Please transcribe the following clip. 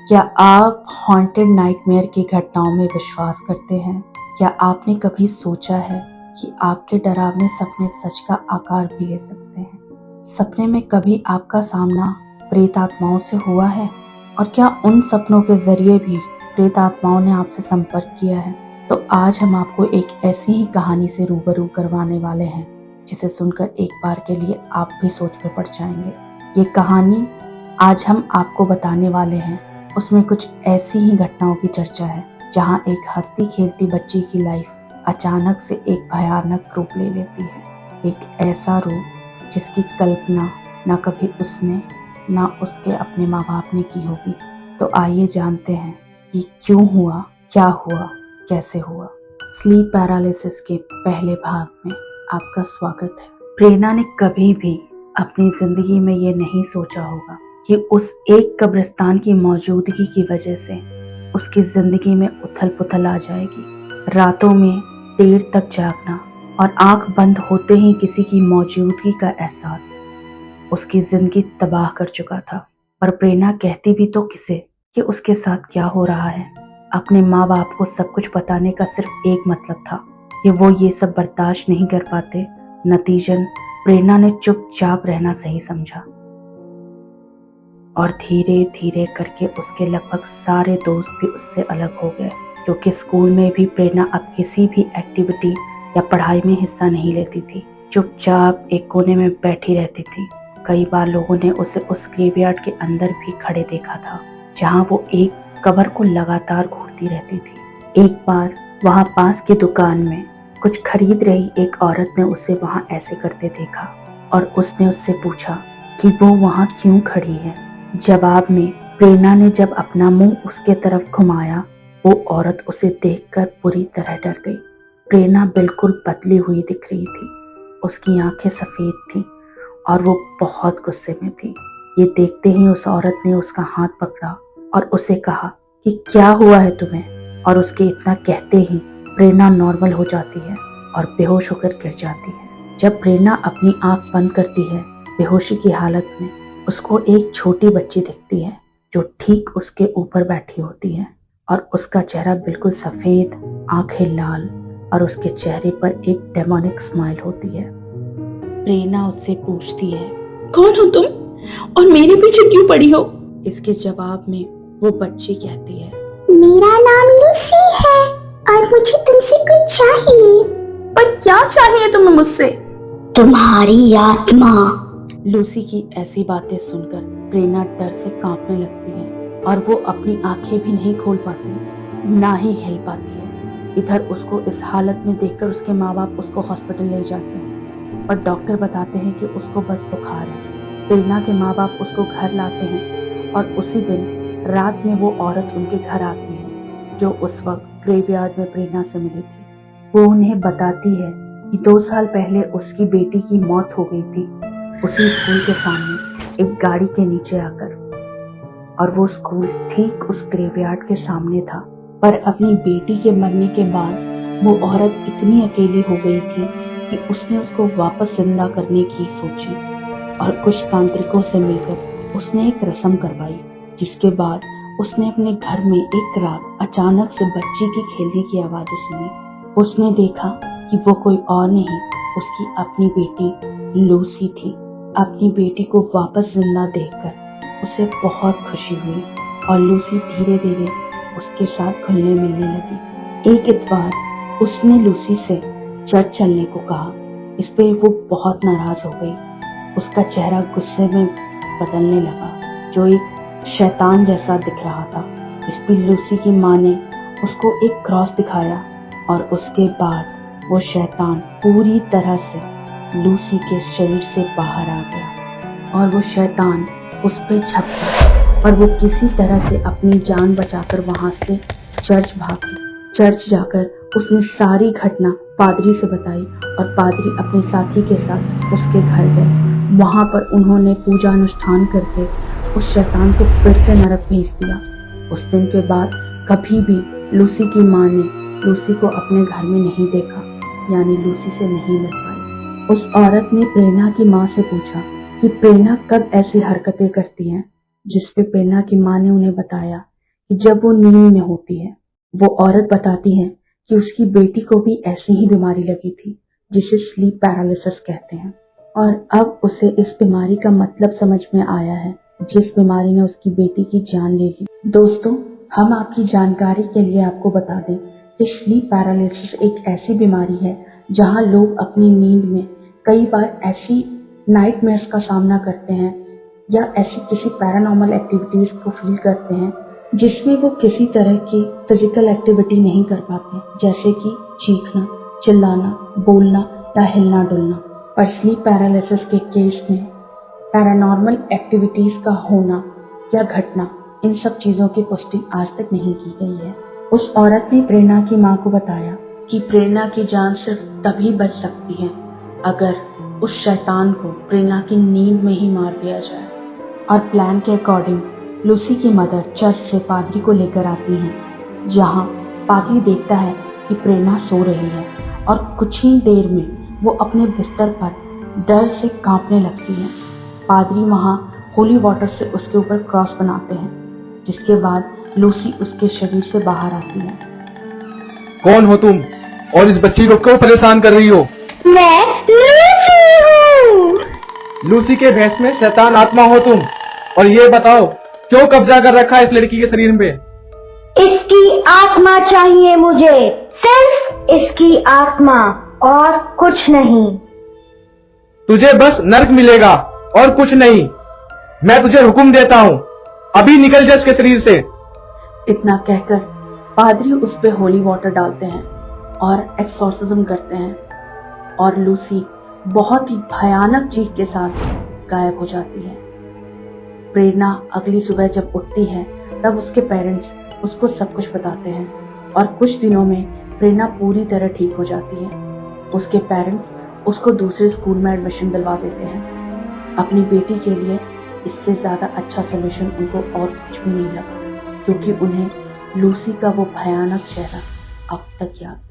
क्या आप haunted nightmare की घटनाओं में विश्वास करते हैं? क्या आपने कभी सोचा है कि आपके डरावने सपने सच का आकार भी ले सकते हैं? सपने में कभी आपका सामना प्रेत आत्माओं से हुआ है? और क्या उन सपनों के जरिए भी प्रेत आत्माओं ने आपसे संपर्क किया है? तो आज हम आपको एक ऐसी ही कहानी से रूबरू करवाने वाले हैं जिसे सुनकर एक बार के लिए आप भी सोच में पड़ जाएंगे। ये कहानी आज हम आपको बताने वाले हैं, उसमें कुछ ऐसी ही घटनाओं की चर्चा है जहां एक हंसती खेलती बच्ची की लाइफ अचानक से एक भयानक रूप ले लेती है। एक ऐसा रूप जिसकी कल्पना ना कभी उसने ना उसके अपने माँ बाप ने की होगी। तो आइए जानते हैं कि क्यों हुआ, क्या हुआ, कैसे हुआ। स्लीप पैरालिसिस के पहले भाग में आपका स्वागत है। प्रेरणा ने कभी भी अपनी जिंदगी में ये नहीं सोचा होगा कि उस एक कब्रिस्तान की मौजूदगी की वजह से उसकी जिंदगी में उथल पुथल आ जाएगी। रातों में देर तक जागना और आंख बंद होते ही किसी की मौजूदगी का एहसास उसकी जिंदगी तबाह कर चुका था। पर प्रेरणा कहती भी तो किसे कि उसके साथ क्या हो रहा है। अपने माँ बाप को सब कुछ बताने का सिर्फ एक मतलब था कि वो ये सब बर्दाश्त नहीं कर पाते। नतीजन प्रेरणा ने चुपचाप रहना सही समझा और धीरे धीरे करके उसके लगभग सारे दोस्त भी उससे अलग हो गए, क्योंकि स्कूल में भी प्रेरणा अब किसी भी एक्टिविटी या पढ़ाई में हिस्सा नहीं लेती थी। चुपचाप एक कोने में बैठी रहती थी। कई बार लोगों ने उसे उस ग्रेवयार्ड के अंदर भी खड़े देखा था जहां वो एक कबर को लगातार घूरती रहती थी। एक बार वहां पास की दुकान में कुछ खरीद रही एक औरत ने उसे वहां ऐसे करते देखा और उसने उससे पूछा कि वो वहां क्यों खड़ी है। जवाब में प्रेरणा ने जब अपना मुंह उसके तरफ घुमाया, वो औरत उसे देखकर पूरी तरह डर गई। प्रेरणा बिल्कुल पतली हुई दिख रही थी, उसकी आंखें सफेद थीं और वो बहुत गुस्से में थी। ये देखते ही उस औरत ने उसका हाथ पकड़ा और उसे कहा कि क्या हुआ है तुम्हें। और उसके इतना कहते ही प्रेरणा नॉर्मल हो जाती है और बेहोश होकर गिर जाती है। जब प्रेरणा अपनी आंख बंद करती है बेहोशी की हालत में, उसको एक छोटी बच्ची दिखती है जो ठीक उसके ऊपर बैठी होती है और उसका चेहरा बिल्कुल सफेद, आंखें लाल और उसके चेहरे पर एक डेमोनिक स्माइल होती है। प्रेरणा उससे पूछती है, कौन हो तुम और मेरे पीछे क्यों पड़ी हो? इसके जवाब में वो बच्ची कहती है, मेरा नाम लूसी है और मुझे तुमसे कुछ चाहिए। पर क्या चाहिए तुम्हें मुझसे? तुम्हारी आत्मा। लूसी की ऐसी बातें सुनकर प्रेरणा डर से कांपने लगती है और वो अपनी आंखें भी नहीं खोल पाती, ना ही हिल पाती है। इधर उसको इस हालत में देखकर उसके माँ बाप उसको हॉस्पिटल ले जाते हैं और डॉक्टर बताते हैं कि उसको बस बुखार है। प्रेरणा के माँ बाप उसको घर लाते हैं और उसी दिन रात में वो औरत उनके घर आती है जो उस वक्त ग्रेवयार्ड में प्रेरणा से मिली थी। वो उन्हें बताती है कि 2 साल पहले उसकी बेटी की मौत हो गई थी उसी स्कूल के सामने एक गाड़ी के नीचे आकर, और वो स्कूल ठीक उस ग्रेवयार्ड के सामने था। पर अपनी बेटी के मरने के बाद वो औरत इतनी अकेली हो गई थी कि उसने उसको वापस जिंदा करने की सोची और कुछ तांत्रिकों से मिलकर उसने एक रस्म करवाई, जिसके बाद उसने अपने घर में एक रात अचानक से बच्ची की खेलने की आवाज़ें सुनी। उसने देखा कि वो कोई और नहीं, उसकी अपनी बेटी लूसी थी। अपनी बेटी को वापस जिंदा देखकर उसे बहुत खुशी हुई और लूसी धीरे धीरे उसके साथ घुलने मिलने लगी। एक इतवार उसने लूसी से चर्च चलने को कहा। इस पे वो बहुत नाराज हो गई। उसका चेहरा गुस्से में बदलने लगा, जो एक शैतान जैसा दिख रहा था। इस पे लूसी की माँ ने उसको एक क्रॉस दिखाया और उसके बाद वो शैतान पूरी तरह से लूसी के शरीर से बाहर आ गया और वो शैतान उस पे छप गया और वो किसी तरह से अपनी जान बचाकर वहां से चर्च भागी। चर्च जाकर उसने सारी घटना पादरी से बताई और पादरी अपने साथी के साथ उसके घर गए। वहां पर उन्होंने पूजा अनुष्ठान करके उस शैतान को फिर से नरक भेज दिया। उस दिन के बाद कभी भी लूसी की माँ ने लूसी को अपने घर में नहीं देखा, यानी लूसी से नहीं मिल पाई। उस औरत ने प्रेरणा की माँ से पूछा कि प्रेरणा कब ऐसी हरकतें करती हैं, जिस पे प्रेरणा की माँ ने उन्हें बताया कि जब वो नींद में होती है, वो औरत बताती है कि उसकी बेटी को भी ऐसी ही बीमारी लगी थी जिसे स्लीप पैरालिसिस कहते हैं, और अब उसे इस बीमारी का मतलब समझ में आया है जिस बीमारी ने उसकी बेटी की जान ले ली। दोस्तों, हम आपकी जानकारी के लिए आपको बता दें कि स्लीप पैरालिसिस एक ऐसी बीमारी है जहां लोग अपनी नींद में कई बार ऐसी नाइटमेयर्स का सामना करते हैं या ऐसी किसी पैरानॉर्मल एक्टिविटीज को फील करते हैं जिसमें वो किसी तरह की फिजिकल एक्टिविटी नहीं कर पाते, जैसे कि चीखना, चिल्लाना, बोलना या हिलना डुलना। पर स्लीप पैरालिसिस के केस में पैरानॉर्मल एक्टिविटीज का होना या घटना, इन सब चीजों की पुष्टि आज तक नहीं की गई है। उस औरत ने प्रेरणा की मां को बताया कि प्रेरणा की जान सिर्फ तभी बच सकती है अगर उस शैतान को प्रेरणा की नींद में ही मार दिया जाए। और प्लान के अकॉर्डिंग लूसी की मदर चर्च से पादरी को लेकर आती है, जहां पादरी देखता है कि प्रेरणा सो रही है और कुछ ही देर में वो अपने बिस्तर पर डर से कांपने लगती है। पादरी वहां होली वाटर से उसके ऊपर क्रॉस बनाते हैं, जिसके बाद लूसी उसके शरीर से बाहर आती है। कौन हो तुम और इस बच्ची को क्यों परेशान कर रही हो? मैं लूसी हूँ। लूसी के भेष में शैतान आत्मा हो तुम। और ये बताओ, क्यों कब्जा कर रखा है इस लड़की के शरीर पे? इसकी आत्मा चाहिए मुझे, सिर्फ इसकी आत्मा और कुछ नहीं। तुझे बस नर्क मिलेगा और कुछ नहीं। मैं तुझे हुक्म देता हूँ, अभी निकल जा इसके शरीर से। इतना कहकर पादरी उस पे होली वाटर डालते हैं और एक्सॉर्सिज्म करते हैं, और लूसी बहुत ही भयानक चीख के साथ गायब हो जाती है। प्रेरणा अगली सुबह जब उठती है तब उसके पेरेंट्स उसको सब कुछ बताते हैं, और कुछ दिनों में प्रेरणा पूरी तरह ठीक हो जाती है। उसके पेरेंट्स उसको दूसरे स्कूल में एडमिशन दिलवा देते हैं। अपनी बेटी के लिए इससे ज़्यादा अच्छा सोल्यूशन उनको और कुछ भी नहीं लगा, क्योंकि उन्हें लूसी का वो भयानक चेहरा अब तक याद